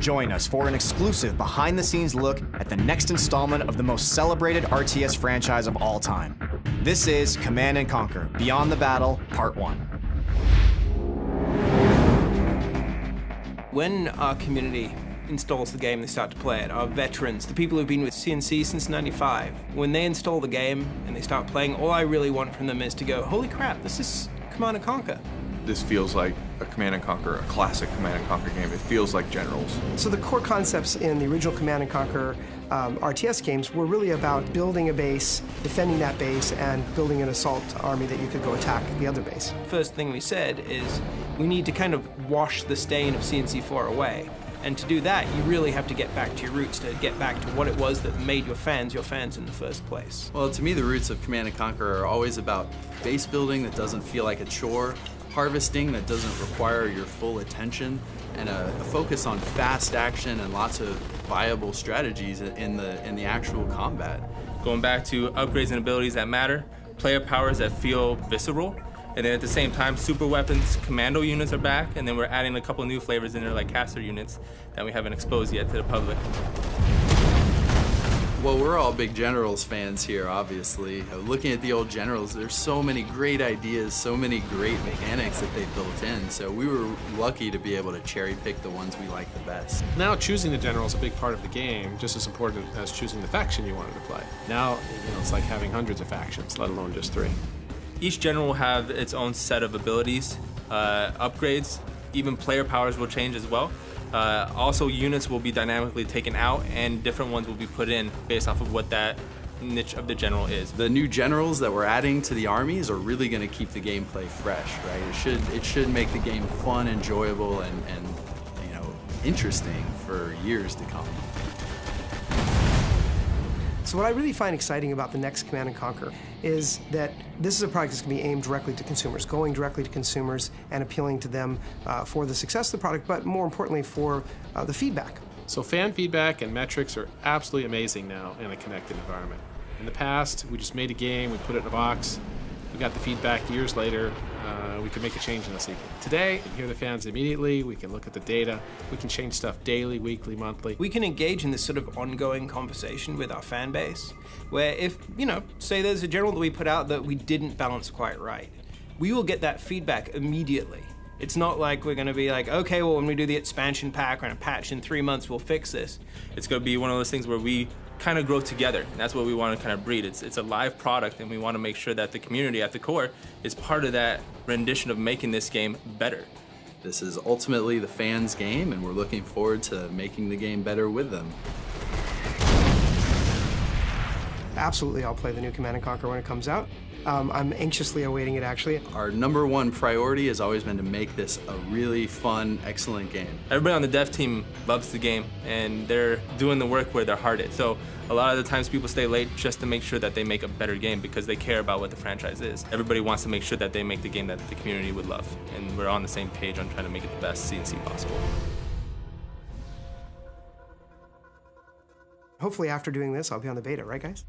join us for an exclusive behind-the-scenes look at the next installment of the most celebrated RTS franchise of all time. This is Command & Conquer: Beyond the Battle, Part 1. When our community installs the game, they start to play it, our veterans, the people who've been with CNC since '95, when they install the game and they start playing, all I really want from them is to go, holy crap, this is Command & Conquer. This feels like a Command & Conquer, a classic Command & Conquer game. It feels like Generals. So the core concepts in the original Command & Conquer RTS games were really about building a base, defending that base, and building an assault army that you could go attack the other base. First thing we said is we need to kind of wash the stain of CNC4 away. And to do that, you really have to get back to your roots, to get back to what it was that made your fans in the first place. Well, to me, the roots of Command & Conquer are always about base building that doesn't feel like a chore, harvesting that doesn't require your full attention, and a focus on fast action and lots of viable strategies in the actual combat. Going back to upgrades and abilities that matter, player powers that feel visceral, and then at the same time, super weapons, commando units are back, and then we're adding a couple new flavors in there like caster units that we haven't exposed yet to the public. Well, we're all big Generals fans here, obviously. Looking at the old Generals, there's so many great ideas, so many great mechanics that they built in, so we were lucky to be able to cherry pick the ones we like the best. Now choosing the General is a big part of the game, just as important as choosing the faction you wanted to play. Now, it's like having hundreds of factions, let alone just 3. Each general will have its own set of abilities, upgrades, even player powers will change as well. Also, units will be dynamically taken out and different ones will be put in based off of what that niche of the general is. The new generals that we're adding to the armies are really going to keep the gameplay fresh, right? It should make the game fun, enjoyable, and interesting for years to come. So what I really find exciting about the next Command & Conquer is that this is a product that's going to be aimed directly to consumers, going directly to consumers and appealing to them for the success of the product, but more importantly for the feedback. So fan feedback and metrics are absolutely amazing now in a connected environment. In the past, we just made a game, we put it in a box, we got the feedback years later, we can make a change in the sequel. Today, we can hear the fans immediately, we can look at the data, we can change stuff daily, weekly, monthly. We can engage in this sort of ongoing conversation with our fan base, where if, say there's a general that we put out that we didn't balance quite right, we will get that feedback immediately. It's not like we're going to be like, okay, well, when we do the expansion pack or in a patch in 3 months, we'll fix this. It's going to be one of those things where we kind of grow together, and that's what we want to kind of breed. It's a live product, and we want to make sure that the community at the core is part of that rendition of making this game better. This is ultimately the fans' game, and we're looking forward to making the game better with them. Absolutely, I'll play the new Command & Conquer when it comes out. I'm anxiously awaiting it, actually. Our #1 priority has always been to make this a really fun, excellent game. Everybody on the dev team loves the game, and they're doing the work where their heart is. So a lot of the times people stay late just to make sure that they make a better game because they care about what the franchise is. Everybody wants to make sure that they make the game that the community would love, and we're on the same page on trying to make it the best CNC possible. Hopefully after doing this, I'll be on the beta, right guys?